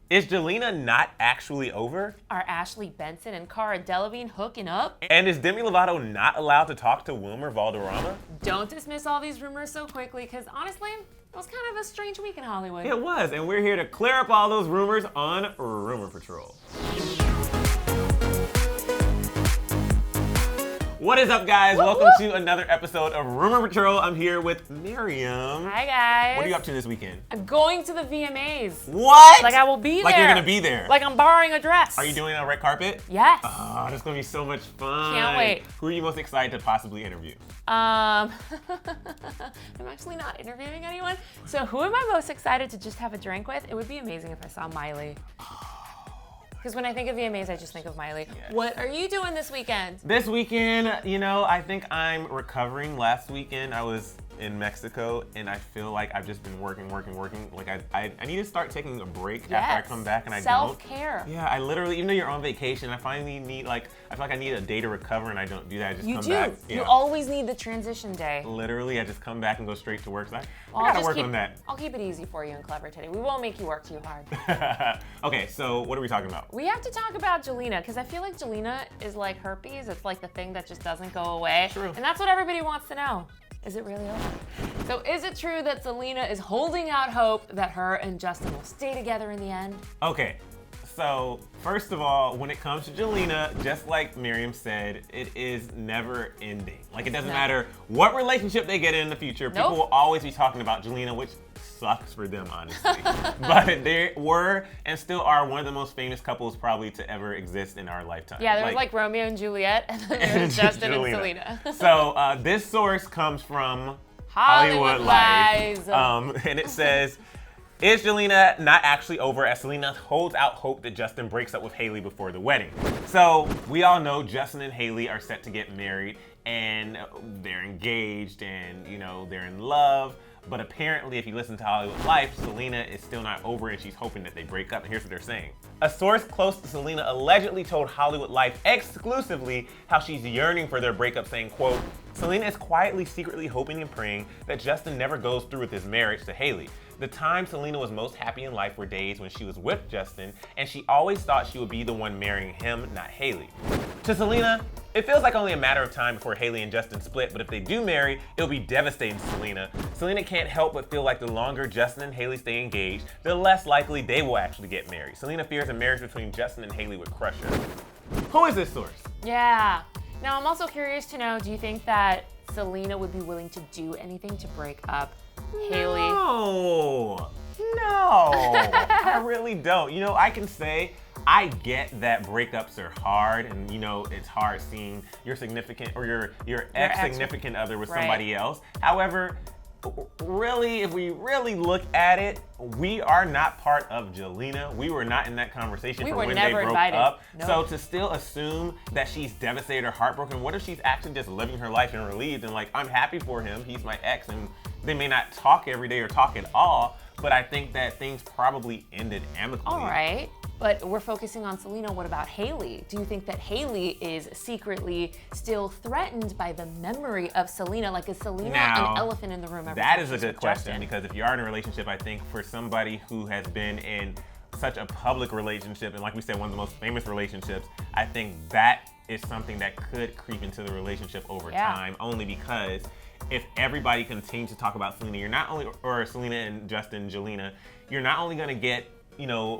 Is Jelena not actually over? Are Ashley, Benson, and Cara Delevingne hooking up? And is Demi Lovato not allowed to talk to Wilmer Valderrama? Don't dismiss all these rumors so quickly, because honestly, it was kind of a strange week in Hollywood. It was, and we're here to clear up all those rumors on Rumor Patrol. What is up, guys? Welcome to another episode of Rumor Patrol. I'm here with Miriam. Hi, guys. What are you up to this weekend? I'm going to the VMAs. What? Like I will be there. Like you're gonna be there. Like I'm borrowing a dress. Are you doing it on red carpet? Yes. Oh, that's gonna be so much fun. Can't wait. Who are you most excited to possibly interview? I'm actually not interviewing anyone. So who am I most excited to just have a drink with? It would be amazing if I saw Miley. Because when I think of VMAs, I just think of Miley. Yes. What are you doing this weekend? This weekend, I think I'm recovering. Last weekend, I was in Mexico, and I feel like I've just been working. Like I need to start taking a break after I come back, and I don't. Self-care. Yeah, I literally, even though you're on vacation, I finally need, I feel like I need a day to recover, and I don't do that. I just come back. You do. You always need the transition day. Literally, I just come back and go straight to work. So I gotta work on that. I'll keep it easy for you and Clevver today. We won't make you work too hard. Okay, so what are we talking about? We have to talk about Jelena, because I feel like Jelena is like herpes. It's like the thing that just doesn't go away. True. And that's what everybody wants to know. Is it really over? So is it true that Selena is holding out hope that her and Justin will stay together in the end? Okay, so first of all, when it comes to Jelena, just like Miriam said, it is never ending. Like, it doesn't matter what relationship they get in the future, people will always be talking about Jelena, which sucks for them, honestly. But they were and still are one of the most famous couples probably to ever exist in our lifetime. Yeah, there's like Romeo and Juliet, and then there's Justin and Selena. So this source comes from Hollywood Lies. And it says, is Jelena not actually over as Selena holds out hope that Justin breaks up with Hailey before the wedding? So we all know Justin and Hailey are set to get married, and they're engaged, and they're in love. But apparently, if you listen to Hollywood Life, Selena is still not over, and she's hoping that they break up. And here's what they're saying. A source close to Selena allegedly told Hollywood Life exclusively how she's yearning for their breakup, saying, quote, Selena is quietly, secretly hoping and praying that Justin never goes through with his marriage to Hailey. The time Selena was most happy in life were days when she was with Justin, and she always thought she would be the one marrying him, not Hailey. To Selena, it feels like only a matter of time before Hailey and Justin split, but if they do marry, it'll be devastating to Selena. Selena can't help but feel like the longer Justin and Hailey stay engaged, the less likely they will actually get married. Selena fears a marriage between Justin and Hailey would crush her. Who is this source? Yeah. Now, I'm also curious to know, do you think that Selena would be willing to do anything to break up Hailey? No, I really don't. I can say I get that breakups are hard, and it's hard seeing your significant or your ex-significant other with somebody else. However, really, if we really look at it, we are not part of Jelena. We were not in that conversation for when they broke up. Nope. So to still assume that she's devastated or heartbroken, what if she's actually just living her life and relieved and like, I'm happy for him, he's my ex, and they may not talk every day or talk at all, but I think that things probably ended amicably. All right. But we're focusing on Selena. What about Hailey? Do you think that Hailey is secretly still threatened by the memory of Selena? Like, is Selena an elephant in the room? That is a good question, because if you are in a relationship, I think for somebody who has been in such a public relationship, and like we said, one of the most famous relationships, I think that is something that could creep into the relationship over time, only because if everybody continues to talk about Selena, you're not only, or Selena and Justin, Jelena, you're not only gonna get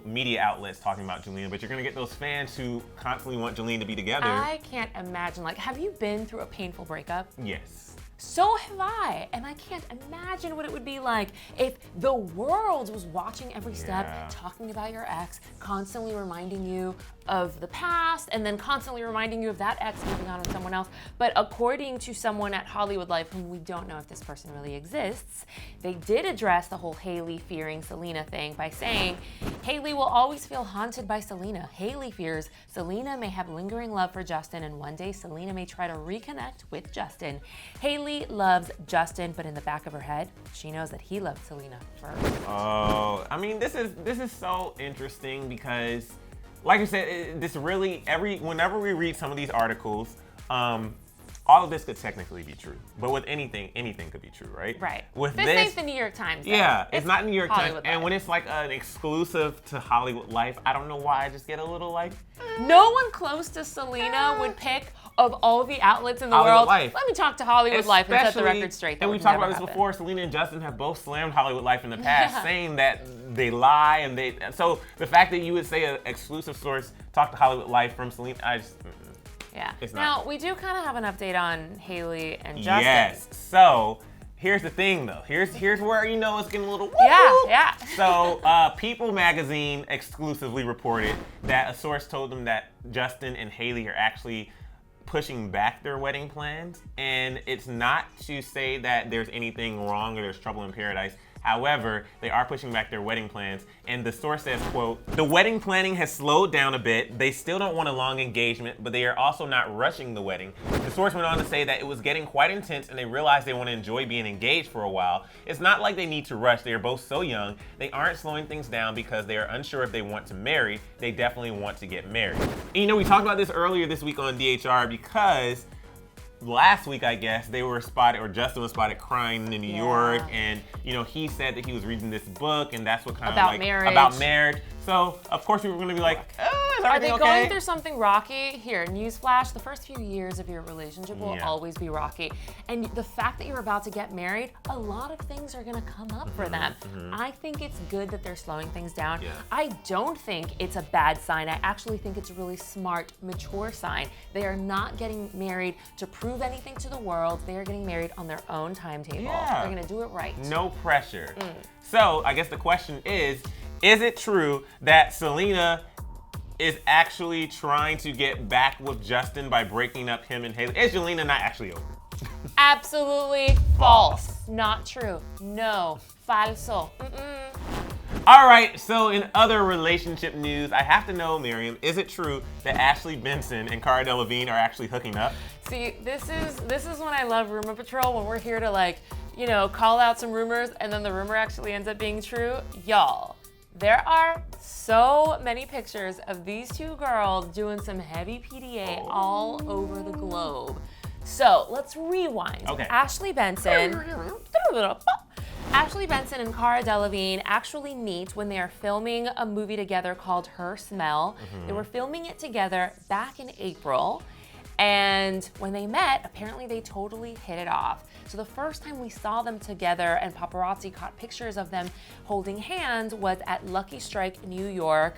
media outlets talking about Jelena, but you're gonna get those fans who constantly want Jelena to be together. I can't imagine, have you been through a painful breakup? Yes. So have I, and I can't imagine what it would be like if the world was watching every step, talking about your ex, constantly reminding you of the past, and then constantly reminding you of that ex moving on with someone else. But according to someone at Hollywood Life, whom we don't know if this person really exists, they did address the whole Hailey fearing Selena thing by saying, Hailey will always feel haunted by Selena. Hailey fears Selena may have lingering love for Justin, and one day Selena may try to reconnect with Justin. Hailey loves Justin, but in the back of her head, she knows that he loved Selena first. Oh, I mean, this is so interesting because, like you said, this really whenever we read some of these articles, all of this could technically be true. But with anything could be true, right? Right. With this ain't the New York Times. Though. Yeah, it's not New York Times. Hollywood And Life. when it's like an exclusive to Hollywood Life, I don't know why I just get a little like. No one close to Selena would pick of all the outlets in the Hollywood world. Life. Let me talk to Hollywood Life and set the Especially- record straight. That And we would talked never about this happen. before. Selena and Justin have both slammed Hollywood Life in the past, Yeah. saying that they lie and so the fact that you would say an exclusive source talked to Hollywood Life from Selena, I just. Yeah. It's Now, not. we do kind of have an update on Haley and Justin. Yes. So here's the thing, though. Here's where it's getting a little. Woo-woo. Yeah. So People magazine exclusively reported that a source told them that Justin and Haley are actually pushing back their wedding plans, and it's not to say that there's anything wrong or there's trouble in paradise. However, they are pushing back their wedding plans, and the source says, quote, "The wedding planning has slowed down a bit. They still don't want a long engagement, but they are also not rushing the wedding." The source went on to say that it was getting quite intense, and they realized they want to enjoy being engaged for a while. It's not like they need to rush. They are both so young. They aren't slowing things down because they are unsure if they want to marry. They definitely want to get married. And, we talked about this earlier this week on DHR because last week, I guess, they were spotted, or Justin was spotted crying in New York, and he said that he was reading this book, and that's what kind About of like marriage. about marriage. So of course we were going to be like, is Are everything they okay? going through something rocky? Here, newsflash, the first few years of your relationship will Yeah. always be rocky. And the fact that you're about to get married, a lot of things are gonna come up for them. I think it's good that they're slowing things down. Yeah. I don't think it's a bad sign. I actually think it's a really smart, mature sign. They are not getting married to prove anything to the world. They are getting married on their own timetable. Yeah. They're gonna do it right. No pressure. So I guess the question is it true that Selena is actually trying to get back with Justin by breaking up him and Haley? Is Jelena not actually over? Absolutely false. Not true. No. Falso. All right, so in other relationship news, I have to know, Miriam, is it true that Ashley Benson and Cara Delevingne are actually hooking up? See, this is when I love Rumor Patrol, when we're here to call out some rumors and then the rumor actually ends up being true. Y'all, there are so many pictures of these two girls doing some heavy PDA all over the globe. So let's rewind. Okay. Ashley Benson and Cara Delevingne actually meet when they are filming a movie together called Her Smell. They were filming it together back in April. And when they met, apparently they totally hit it off. So the first time we saw them together and paparazzi caught pictures of them holding hands was at Lucky Strike, New York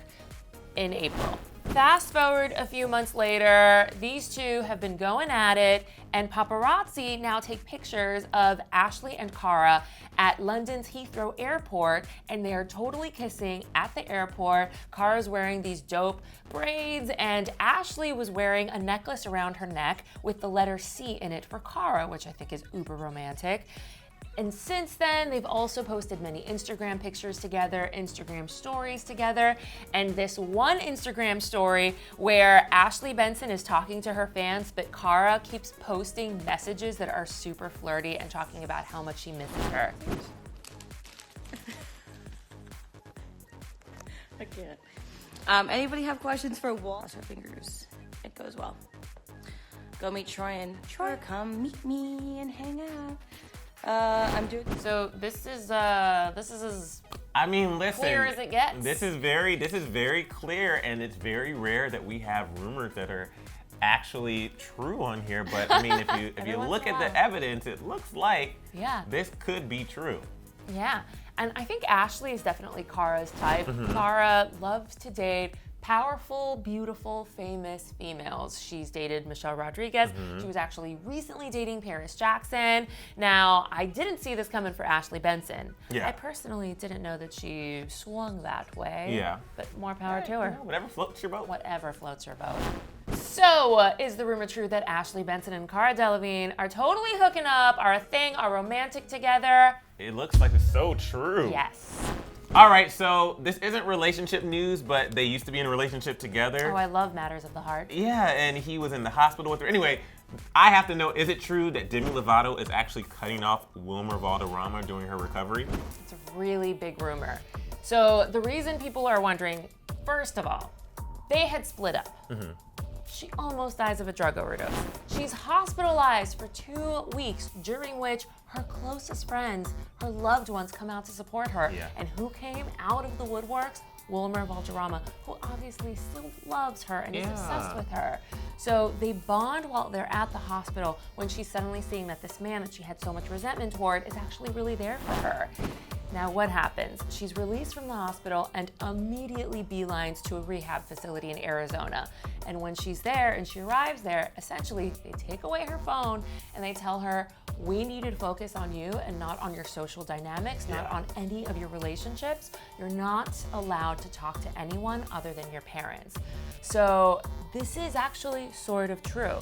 in April. Fast forward a few months later, these two have been going at it, and paparazzi now take pictures of Ashley and Cara at London's Heathrow Airport, and they are totally kissing at the airport. Cara's wearing these dope braids, and Ashley was wearing a necklace around her neck with the letter C in it for Cara, which I think is uber romantic. And since then, they've also posted many Instagram pictures together, Instagram stories together, and this one Instagram story where Ashley Benson is talking to her fans, but Cara keeps posting messages that are super flirty and talking about how much she misses her. I can't. Anybody have questions for Wall? Cross our fingers. It goes well. Go meet Troy and Troy, come meet me and hang out. I'm doing. So this is as I mean, listen. clear as it gets. This is very clear, and it's very rare that we have rumors that are actually true on here. But I mean, if you Every once look in a at the while. evidence, it looks like Yeah. this could be true. Yeah, and I think Ashley is definitely Cara's type. Cara loves to date powerful, beautiful, famous females. She's dated Michelle Rodriguez. She was actually recently dating Paris Jackson. Now, I didn't see this coming for Ashley Benson. Yeah. I personally didn't know that she swung that way. Yeah. But more power to her. Whatever floats your boat. Whatever floats your boat. So, is the rumor true that Ashley Benson and Cara Delevingne are totally hooking up, are a thing, are romantic together? It looks like it's so true. Yes. All right, so this isn't relationship news, but they used to be in a relationship together. Oh, I love matters of the heart. Yeah, and he was in the hospital with her. Anyway, I have to know, is it true that Demi Lovato is actually cutting off Wilmer Valderrama during her recovery? It's a really big rumor. So the reason people are wondering, first of all, they had split up. she almost dies of a drug overdose. She's hospitalized for 2 weeks, during which her closest friends, her loved ones, come out to support her. Yeah. And who came out of the woodworks? Wilmer Valderrama, who obviously still loves her and is obsessed with her. So they bond while they're at the hospital, when she's suddenly seeing that this man that she had so much resentment toward is actually really there for her. Now what happens? She's released from the hospital and immediately beelines to a rehab facility in Arizona. And when she's there and she arrives there, essentially they take away her phone and they tell her, we need you to focus on you and not on your social dynamics, not on any of your relationships. You're not allowed to talk to anyone other than your parents. So this is actually sort of true.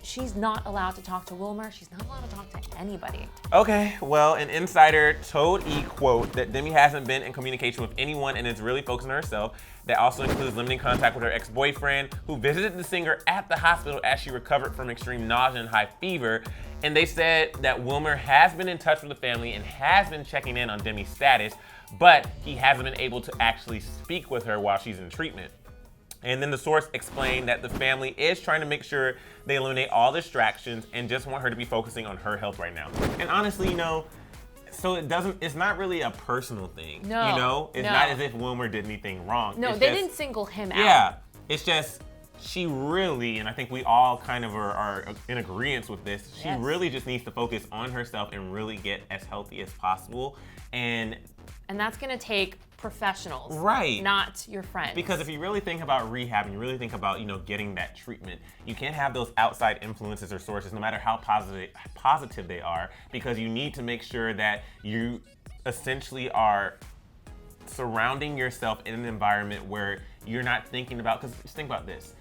She's not allowed to talk to Wilmer. She's not allowed to talk to anybody. Okay, well, an insider told E! quote that Demi hasn't been in communication with anyone and is really focused on herself. That also includes limiting contact with her ex-boyfriend, who visited the singer at the hospital as she recovered from extreme nausea and high fever. And they said that Wilmer has been in touch with the family and has been checking in on Demi's status, but he hasn't been able to actually speak with her while she's in treatment. And then the source explained that the family is trying to make sure they eliminate all distractions and just want her to be focusing on her health right now. And honestly, so it's not really a personal thing. No. It's not as if Wilmer did anything wrong. No, they didn't single him out. Yeah, it's just, she really, and I think we all kind of are in agreement with this, she really just needs to focus on herself and really get as healthy as possible. And that's gonna take professionals, right? Not your friends. Because if you really think about rehab and you really think about, getting that treatment, you can't have those outside influences or sources, no matter how positive they are, because you need to make sure that you essentially are surrounding yourself in an environment where you're not thinking about, because just think about this.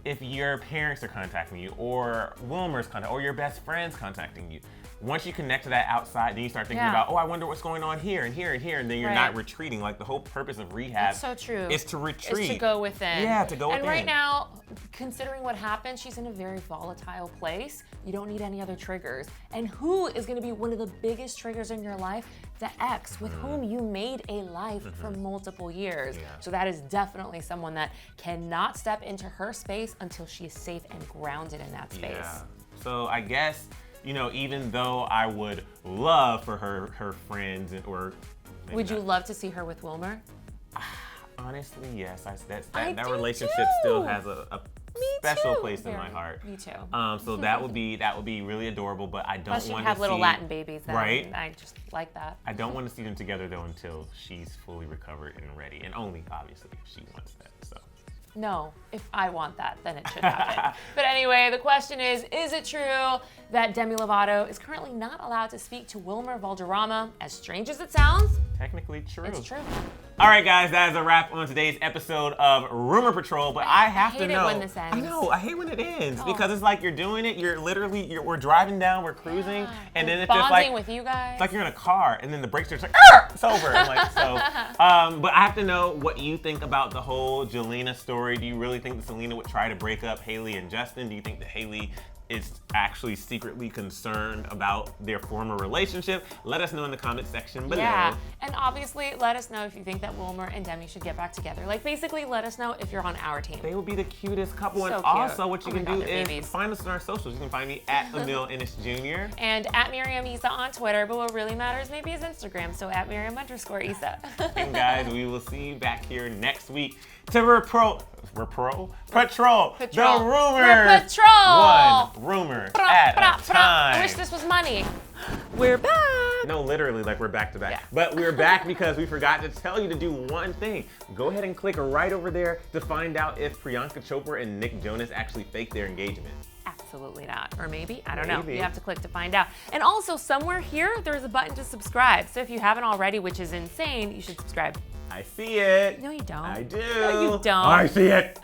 If your parents are contacting you, or Wilmer's contacting, or your best friend's contacting you, once you connect to that outside, then you start thinking about, I wonder what's going on here and here and here, and then you're not retreating. Like, the whole purpose of rehab so true. is to retreat. Is to go within. Yeah, to go within. And right now, considering what happened, she's in a very volatile place. You don't need any other triggers. And who is gonna be one of the biggest triggers in your life? The ex with whom you made a life for multiple years. Yeah. So that is definitely someone that cannot step into her space until she is safe and grounded in that space. Yeah. So I guess, even though I would love for her friends, or would you love to see her with Wilmer? Honestly, yes. That do relationship too. still has a special too. place in my heart. Me too. So that would be really adorable, but I don't Plus want you to have little see, Latin babies then. Right? I just like that. I don't want to see them together though until she's fully recovered and ready, and only obviously if she wants that. So. No, if I want that, then it should happen. But anyway, the question is it true that Demi Lovato is currently not allowed to speak to Wilmer Valderrama? As strange as it sounds, Technically true. it's true. All right, guys, that is a wrap on today's episode of Rumor Patrol. But I have to hate know. it when this ends. I know. I hate when it ends because it's like you're doing it. We're driving down, we're cruising, and then it's just like bonding with you guys. it's like you're in a car, and then the brakes are just like, "Arr!" It's over. I'm like, so. But I have to know what you think about the whole Jelena story. Do you really think that Selena would try to break up Hailey and Justin? Do you think that Hailey is actually secretly concerned about their former relationship? Let us know in the comment section below. Yeah, and obviously let us know if you think that Wilmer and Demi should get back together. Like, basically let us know if you're on our team. They would be the cutest couple. So And cute. also what you Oh my can God, do they're is babies. find us on our socials. You can find me at Emil Ennis Jr. And at Miriam Isa on Twitter, but what really matters maybe is Instagram, so at Miriam_Isa. And guys, we will see you back here next week to patrol the rumors. Patrol. One rumor at a time. I wish this was money. We're back. No, literally, like we're back to back. Yeah. But we're back because we forgot to tell you to do one thing. Go ahead and click right over there to find out if Priyanka Chopra and Nick Jonas actually faked their engagement. Absolutely not. Or maybe, I don't know. Maybe. You have to click to find out. And also, somewhere here, there's a button to subscribe. So if you haven't already, which is insane, you should subscribe. I see it. No, you don't. I do. No, you don't. I see it.